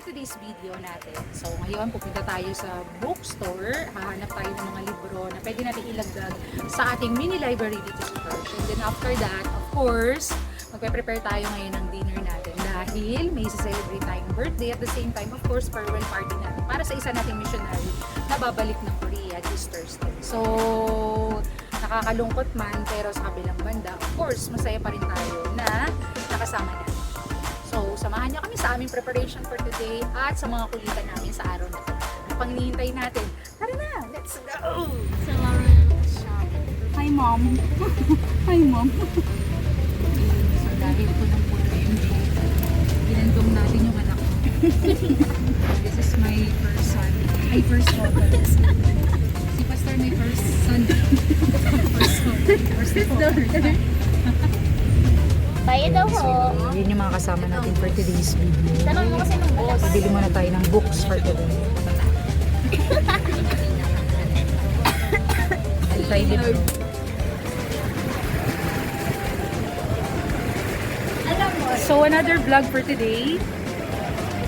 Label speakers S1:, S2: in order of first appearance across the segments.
S1: today's video natin. So ngayon pupunta tayo sa bookstore, hahanap tayo ng mga libro na pwede natin ilagdag sa ating mini library dito sa Perch. And then after that, of course, magpe-prepare tayo ngayon ng dinner natin dahil may celebrate tayong birthday at the same time, of course, farewell party natin para sa isa nating missionary na babalik ng Korea this Thursday. So, nakakalungkot man pero sa kabilang banda, of course, masaya pa rin tayo na nakasama natin. So, samahan niyo kami sa aming preparation for today at sa mga kulitan namin sa araw na ito. Ano pang hinihintay natin? Tara na! Let's go!
S2: Sa Lauren shop.
S1: Hi, Mom! Hi, Mom! So, dahil po ng puro MJ, ginandong natin yung anak ko. This is my first son. Ay, first daughter. Si Pastor may first son. First daughter.
S2: Tayo daw ho.
S1: Yun yung mga kasama natin for today's video.
S2: Tanong mo kasi ng boss.
S1: Pabili muna tayo ng books for today. Excited.
S2: Alam mo.
S1: So another vlog for today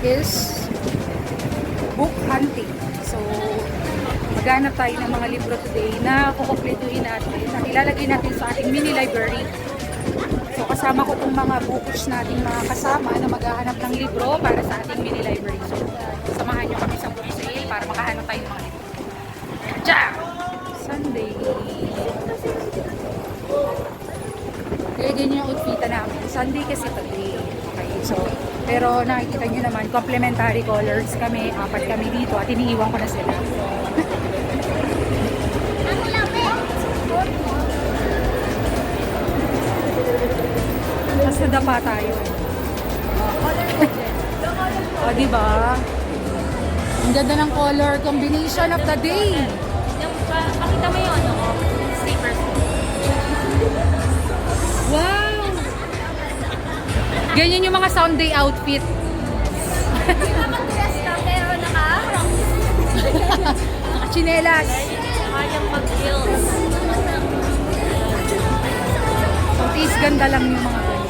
S1: is book hunting. So maghanap tayo ng mga libro today na kukumpletuhin natin, na ilalagay natin sa ating mini library. So kasama ko itong mga bookish nating mga kasama na maghahanap ng libro para sa ating mini library. So samahan nyo kami sa book sale para makahanap tayo ng mga libro. Diyan! Sunday! Kaya ganyan yung outfita namin. Sunday kasi today. Okay, so, pero nakikita nyo naman, complementary colors kami. 4 kami dito at iniiwan ko na sila.
S2: Ang laki.
S1: Mas nadapa tayo. O, diba? Ang ganda ng color combination of the day.
S2: Pakita mo yun, ano? Slippers.
S1: Wow! Ganyan yung mga Sunday outfit.
S2: Hindi naman dress ka, pero
S1: Naka-chinelas.
S2: kayang mag-heels.
S1: So, tis ganda lang yung mga ganyan.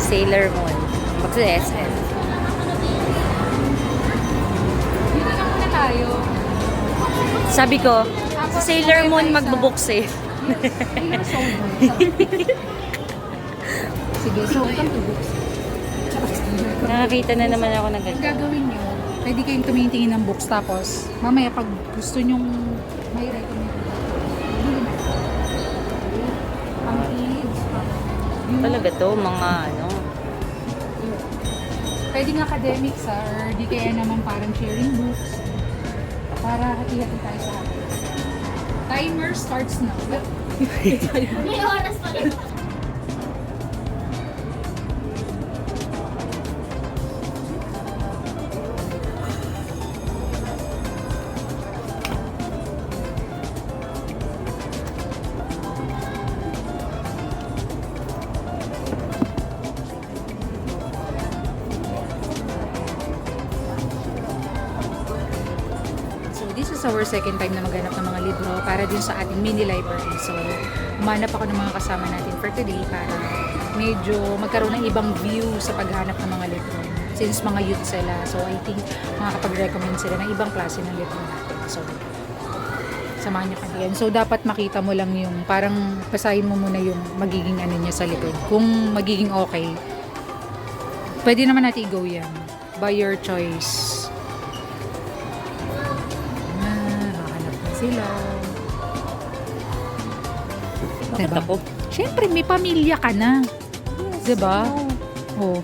S3: Sailor Moon. Back to the SM.
S1: Dito na muna tayo.
S3: Sabi ko, sa Sailor Moon magbubuks eh.
S1: Sige, so come to books.
S3: Nakakita na naman ako ng
S1: Ang
S3: ganito.
S1: gagawin nyo, pwede kayong tumitingin ng books tapos mamaya pag gusto nyong may recommend. Pang kids, pang...
S3: Talaga to, mga ano.
S1: Pwedeng academics or di kaya naman parang sharing books. Para hati-hati tayo sa akin. Timer starts now.
S2: May oras pa rin.
S1: So this is our second time na maghanap ng mga libro para din sa ating mini library. So umanap ako ng mga kasama natin for today para medyo magkaroon ng ibang view sa paghanap ng mga libro. Since mga youth sila, so I think makakapag-recommend sila ng ibang klase ng libro natin. So samahan niyo kami yan. So dapat makita mo lang yung parang basahin mo muna yung magiging ano niya sa likod. Kung magiging okay, pwede naman natin i-go yan. By your choice. Nakahanap na sila.
S3: Bakit ako?
S1: Siyempre, may pamilya ka na. Diba? Oh,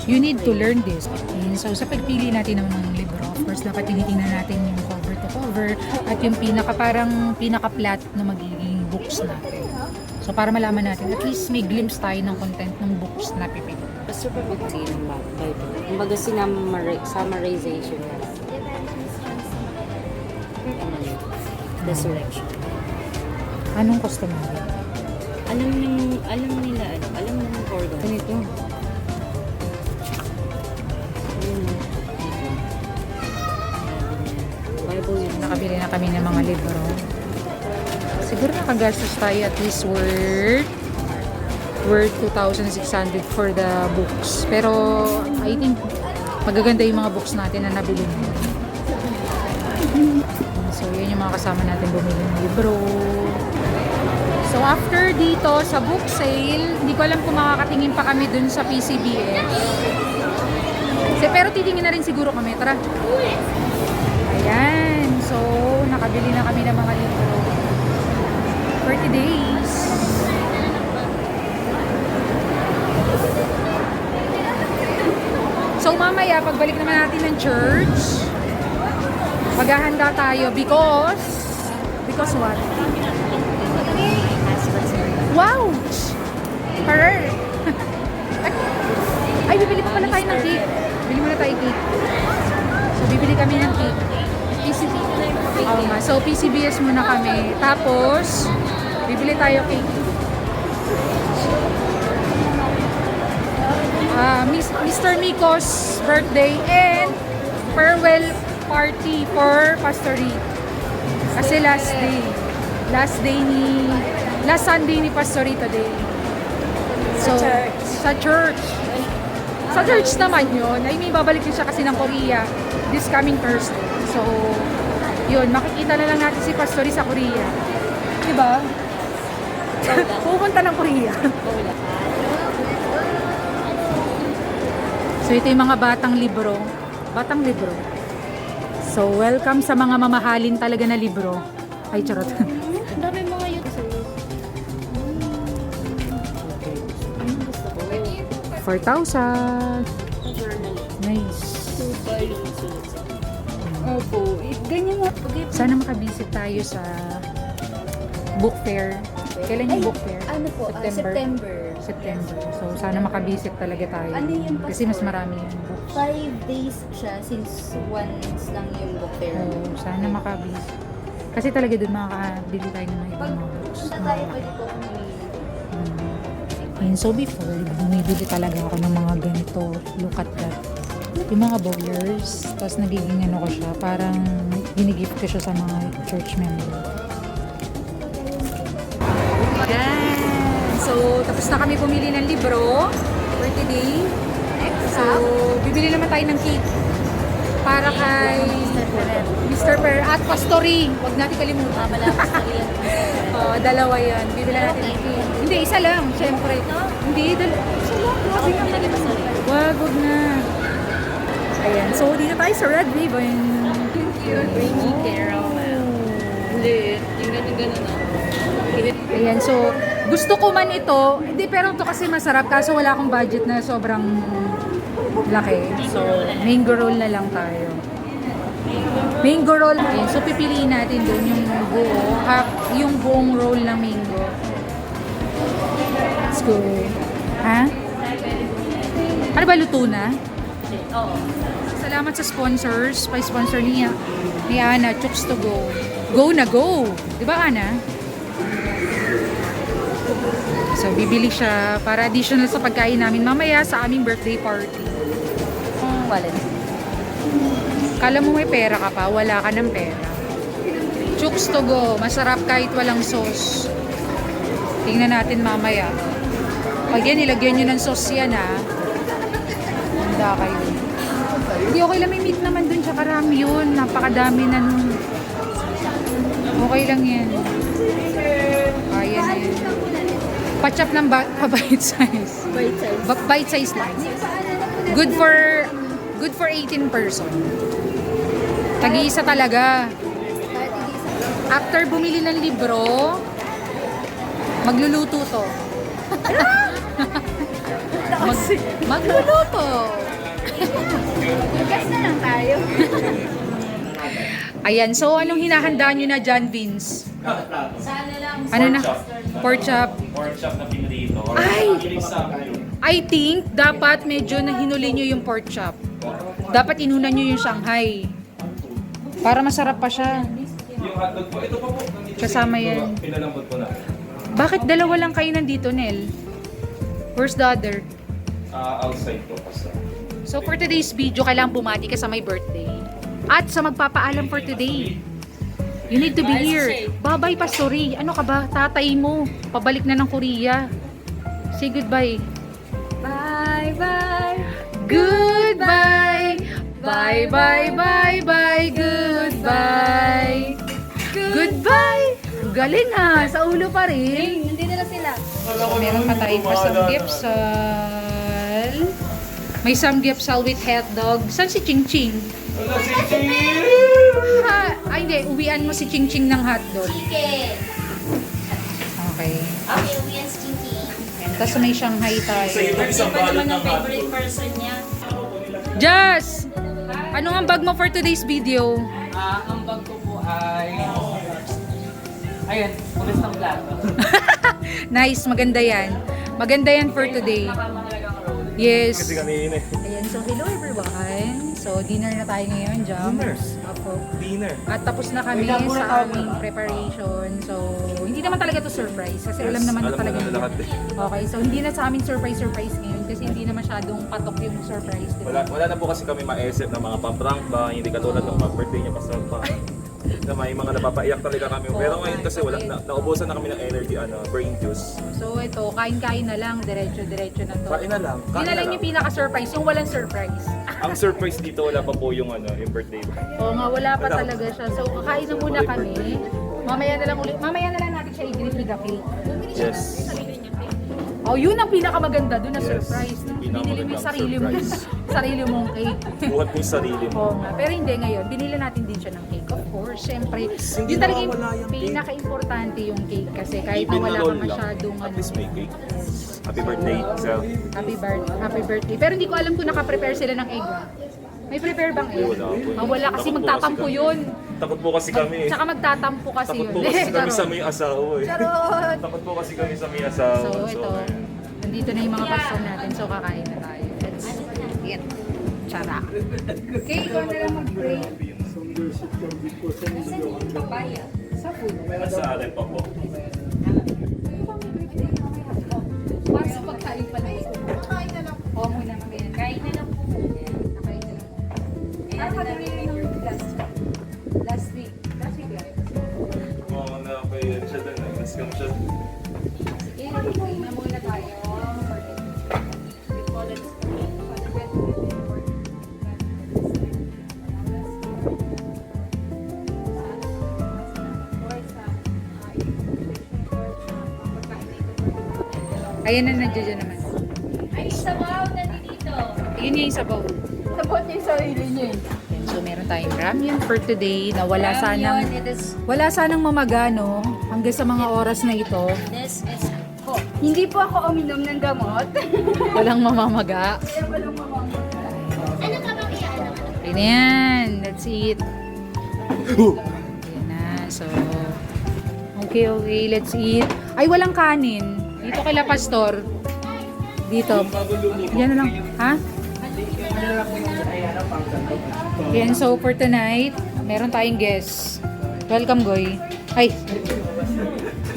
S1: you need to learn this. And so, sa pagpili natin ng mga libro, of course, dapat tinitingnan natin yung cover to cover at yung pinaka-flat na magiging books natin. So, para malaman natin, at least may glimpse tayo ng content ng books na pipili.
S3: Super book ng Bible. Kumbaga summarization. Resurrection.
S1: Anong customary?
S3: Alam nila, alam na
S1: nakagastos tayo at least worth 2,600 for the books. Pero I think magaganda yung mga books natin na nabili mo. So yan yung mga kasama natin bumili ng libro. So after dito sa book sale, hindi ko alam kung makakatingin pa kami dun sa PCBS. Pero titingin na rin siguro kami. Tara. Ayan. So nakabili na kami ng mga libro for today's. So mamaya pagbalik naman natin ng church, maghahanda tayo because what? Wow! Her! Ay, bibili pa pala tayo ng cake. Bili muna tayo cake. So, bibili kami ng cake. Oo nga. So, PCBS muna kami. Tapos, bibili tayo cake. Mr. Miko's birthday and farewell party for Pastor Reed. Kasi last Sunday ni Pastor Reed today. So, sa church. Sa church naman yun. I mean, babalik din siya kasi ng Korea this coming Thursday. So, yun, makikita na lang natin si Pastor Reed sa Korea. Diba? Pupunta ng Korea. So, ito yung mga batang libro. Batang libro. So, welcome sa mga mamahalin talaga na libro. Ay, charot.
S2: Dami mga YouTube.
S1: 4,000. Nice.
S3: Opo. Ganyan nga.
S1: Sana makabisit tayo sa book fair. Kailan yung book fair?
S3: Ano po? September.
S1: September. So, sana makabisit talaga tayo.
S3: Ano yung
S1: Kasi mas marami yung book.
S3: 5 days siya since once lang yung book fair.
S1: So, sana makabisit. Kasi talaga doon makakabili tayo ng mga ibang mga books.
S3: Punta tayo, pwede po kami.
S1: And so before, bumibili talaga ako ng mga ganito. Look at that. Yung mga bowlers. Tapos nagiging ano ko siya. Parang ginigift ko siya sa mga church member. Yan. So, tapos na kami pumili ng libro for today. So, bibili naman tayo ng cake. Para kay Mr. Per at Pastori. Huwag natin kalimutan. Oh, dalawa yan. Bibili natin ng cake. Hindi, isa lang. Siyempre. Hindi, isa lang. Wag na. Ayan. So, dito tayo sa Red Ribbon.
S3: Rainy Carol. Lit. Yung ganun-ganun na.
S1: Ayan. So, gusto ko man ito. Hindi, pero ito kasi masarap. Kaso wala akong budget na sobrang laki. So, mango roll na lang tayo. Mango roll. Ayan. So, pipiliin natin doon yung buo. Yung buong roll ng mango. Let's go. Ha? Ano ba, luto na?
S3: Oo.
S1: Salamat sa sponsors. Pa-sponsor ni Ana, Chooks to Go. Go na go! Di ba, Ana? So, bibili siya para additional sa pagkain namin mamaya sa aming birthday party.
S3: Wallet.
S1: Kala mo may pera ka pa, wala ka ng pera. Chooks to Go. Masarap kahit walang sauce. Tingnan natin mamaya. Pag yan, ilagyan nyo ng sauce yan, ha? Handa kayo. Hindi, okay lang. May meat naman dun. Tsaka rami yun. Napakadami na nun. Okay lang yan. Kaya na yan. Patchap ng bite size.
S3: Bite size.
S1: Bite size lang. Good for 18 person. Tag-iisa talaga. After bumili ng libro, magluluto to. Magluluto.
S3: Gas na lang tayo.
S1: Ayan, so anong hinahanda nyo na dyan, Vince?
S2: Sana lang.
S1: Ano na? Pork chop.
S4: Pork chop na pinrito. Or
S1: Ay!
S4: ginisa.
S1: I think dapat medyo nahinuli nyo yung pork chop. Dapat inuna nyo yung Shanghai. Para masarap pa siya.
S4: Yung hotdog po, ito pa po. Nandito
S1: Kasama
S4: sa
S1: yan.
S4: Pinalambot po na.
S1: Bakit dalawa lang kayo nandito, Nel? Where's the other?
S4: Outside po. Pastor.
S1: So for today's video, kailangan bumati ka sa my birthday. At sa magpapaalam for today. You need to be
S3: Nice
S1: here.
S3: shape.
S1: Bye-bye, Pastori. Ano ka ba? Tatay mo. Pabalik na ng Korea. Say goodbye.
S3: Bye-bye.
S1: Goodbye. Bye, bye, bye, bye. Goodbye. Goodbye. Galing ah. Sa ulo pa rin.
S3: Hindi nila sila.
S1: Meron pa tayong pa samgyupsal. May samgyupsal with hotdog. Saan si Ching Ching?
S4: Wala si Ching!
S1: Ay hindi, uwian mo si Ching Ching ng hotdog.
S2: Chicken.
S1: Okay.
S2: Okay, we are stinky.
S1: Tapos may Shanghai tayo.
S4: Sige, may isang
S3: Iba
S4: balot
S3: naman
S4: ng
S3: ang favorite
S4: hotdog.
S3: person niya.
S1: Jazz! Ano ang bag mo for today's video?
S5: Ang bag ko po ay... Ayun, pulis ng plato.
S1: Nice, maganda yan. Maganda yan for today.
S5: Nakamahalagang role.
S1: Yes.
S4: Kasi kanina eh.
S1: Ayan, so hello everyone. So dinner na tayo ngayon, Jams. Apo.
S4: Dinner.
S1: At tapos na kami sa aming preparation. So, hindi naman talaga to surprise. Kasi alam naman na
S4: alam
S1: talaga
S4: na
S1: nila.
S4: lahat eh.
S1: Okay, so hindi na sa amin surprise ngayon. Kasi hindi na masyadong patok yung surprise. Diba?
S4: Wala na po kasi kami ma-SF na mga pang-prank ba, hindi katulad ng birthday niya pa na may mga napapaiyak talaga kami. Pero ngayon kasi wala, naubusan na kami ng energy, brain juice.
S1: So ito, kain-kain na lang, diretso-diretso na to.
S4: Kain na lang.
S1: Yun na lang yung pinaka-surprise, yung walang surprise.
S4: Ang surprise dito, wala pa po yung yung birthday.
S1: Oo nga, wala pa talaga siya. So kakain na muna kami. Mamaya na lang natin siya i-greet with the cake.
S4: Yes.
S1: Oh, yun ang pinakamaganda doon na
S4: Yes,
S1: surprise.
S4: yung
S1: Binili mo yung
S4: pinakamagandang
S1: sarili mong cake.
S4: Buhat mo yung sarili mo.
S1: Oo nga, pero hindi ngayon. Binili natin din siya ng cake. Of course, syempre.
S4: Hindi
S1: Yun talaga yung
S4: nawawala yung cake.
S1: pinaka-importante yung cake kasi kahit na
S4: Even
S1: wala
S4: na
S1: ka
S4: roll lang.
S1: masyadong
S4: At least may cake. Happy birthday, Sel.
S1: happy birthday. Pero hindi ko alam kung naka-prepare sila ng egg. Ah. May prepare bang egg?
S4: Wala po.
S1: Ah, wala kasi
S4: Takot po
S1: magtatampo
S4: kasi
S1: yun.
S4: Takot po kasi kami eh.
S1: Tsaka magtatampo kasi
S4: Takot
S1: yun.
S4: po kasi kami sa
S1: Charot.
S4: may asawa eh.
S1: Charot!
S4: Takot po kasi kami sa may asawa.
S1: So ito, nandito na yung mga pastor natin. So kakain na tayo. Let's eat. Tsara. Okay, ikaw na lang mag-pray. Sa food.
S4: Sa atin pa po.
S1: Para sa pagkain pala ito. Kain na lang. Oo, muna kami. Kain na lang po. Kain na lang. Ano ka nabili ng last week? Last week lang.
S4: Oo na, kaya siya doon. Nascam siya.
S1: Sige, kain na muna tayo. We call it ayan na, nandiyan naman.
S2: Ay, sabaw na dito.
S1: Yun yung sabaw.
S2: Sabaw niya yung sarili niya.
S1: So meron tayong ramyun for today na wala sanang mamagano hanggang sa mga oras na ito.
S2: This is ko.
S3: Hindi po ako uminom ng gamot.
S1: Walang mamamaga.
S2: Ano ka bang iyan?
S1: Yun na yan. That's it. Yan na. So, okay. Let's eat. Ay, walang kanin. Dito kay Pastor. Dito. Yan na lang. Ha? Yan. So, for tonight, meron tayong guest. Welcome, Goy. Ay.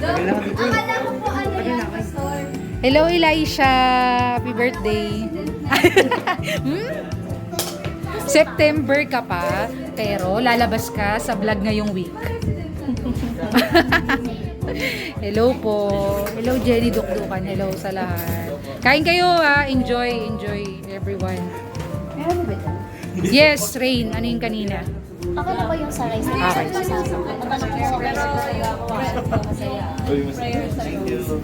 S2: Akala ko po ano yan, Pastor.
S1: Hello, Elisha. Happy birthday. September ka pa, pero lalabas ka sa vlog ngayong week. Hello po. Hello, Jenny Dukdukan. Hello sa lahat. Kain kayo ha. Enjoy everyone. Yes, Rain. Ano yung kanina?
S2: Okay na ba yung sa rice?
S1: Okay.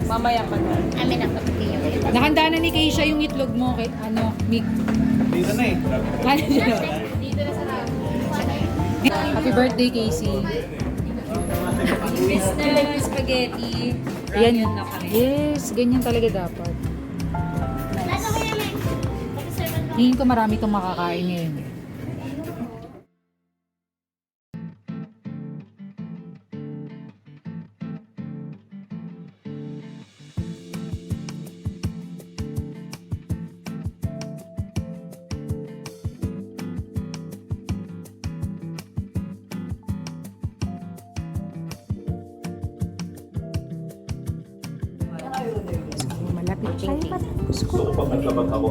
S3: Mamaya pa na.
S2: Amin ang pagkakiyo.
S1: Nakanda na ni Keisha yung itlog mo. Kay, ano, Mick.
S4: Dito na eh.
S1: Ano yun? Happy birthday, Casey.
S3: Miss na lang yung spaghetti.
S1: Yan yun. Yes, ganyan talaga dapat.
S2: Nasa ko yan eh. Pag-serve na.
S1: Hingin ko marami itong makakain ngayon. Malapit siya.
S4: Gusto ko pa magkabag ako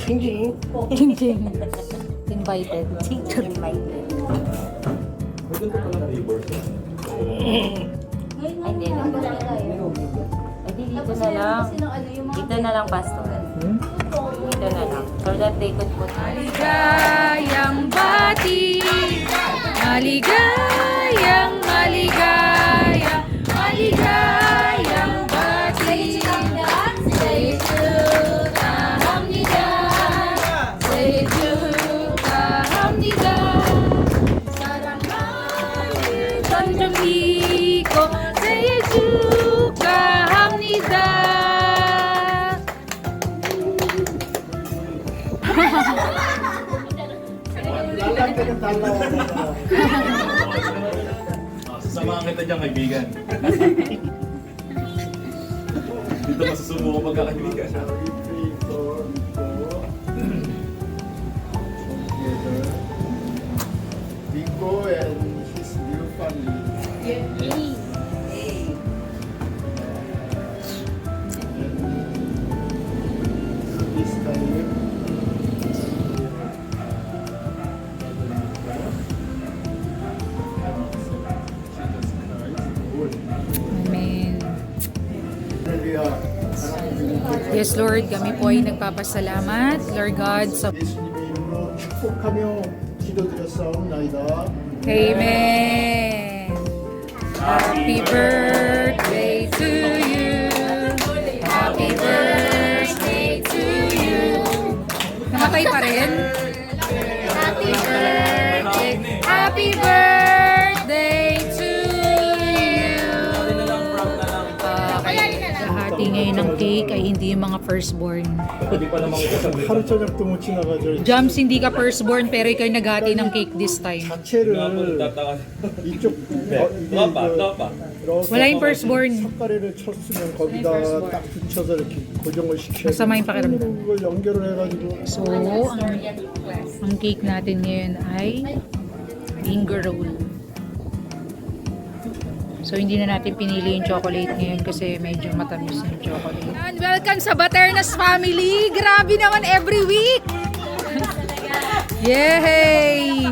S1: Ching Ching. Invited.
S4: May ganito pala flavor.
S3: Hindi, dito na lang. Dito na lang, Pastor. Dito na lang. So that they could put
S1: Maligayang bati, maligayang, maligayang, maligayang bati. Say Hamnida, say Hamnida. Sarangan Chandramiko, say Hamnida.
S4: Sasamahan kita dyan, kaibigan. Dito masusumo ko pagkakaibigan.
S6: Biko and his new family. This time,
S1: Amen.
S6: Hallelujah.
S1: Yes, Lord, kami po ay nagpapasalamat, Lord God, sa
S6: 예수님의 이름으로 축복하며 기도드렸사옵나이다.
S1: Amen. Happy birthday to you. Happy birthday to you. Namatay pa rin? Happy birthday. Happy birthday to you. Kahati ngayon ng cake ay hindi yung mga firstborn.
S4: Pwede pa namang ikasabi.
S6: 하루 저녁도 못 지나가죠.
S1: Jams, hindi ka firstborn pero ikaw naghati ng cake this time.
S6: 자체를 이쪽
S4: Tropa.
S1: Wala yung firstborn.
S6: 석가래를 쳤으면 거기다 딱 붙여서 이렇게 고정을 시켜야
S1: Masama yung pakiramdam.
S6: 그걸 연결을 해가지고
S1: So, ang cake natin ngayon ay finger roll. So, hindi na natin pinili yung chocolate ngayon kasi medyo matamis yung chocolate. And welcome sa Baternas family! Grabe naman every week! Yay!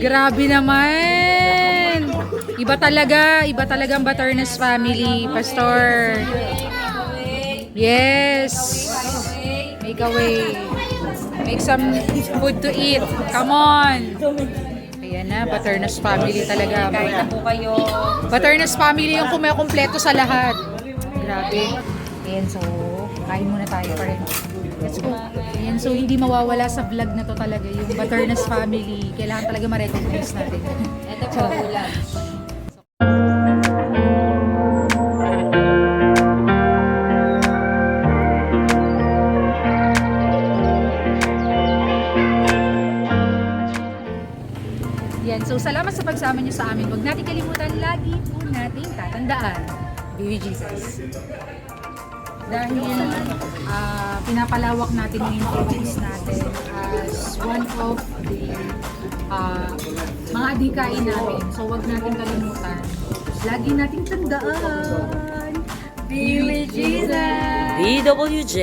S1: Grabe naman! Iba talaga ang Baternas family, Pastor. Yes! Make a way. Make some food to eat. Come on! Ayan na, Baternas family talaga.
S3: Kain na po kayo.
S1: Baternas family yung kumpleto sa lahat. Grabe. Ayan, so, kain muna tayo pa rin. Let's go. Ayan, so, hindi mawawala sa vlog na to talaga. Yung Baternas family, kailangan talaga ma-recognize natin.
S3: Ito po ulam.
S1: Yan, so salamat sa pagsama niyo sa amin. Huwag natin kalimutan, lagi po nating tatandaan. Baby Jesus. Dahil pinapalawak natin yung influence natin as one of the mga adikain natin. So huwag natin kalimutan. Lagi nating tandaan. Baby Jesus.
S3: BWJ.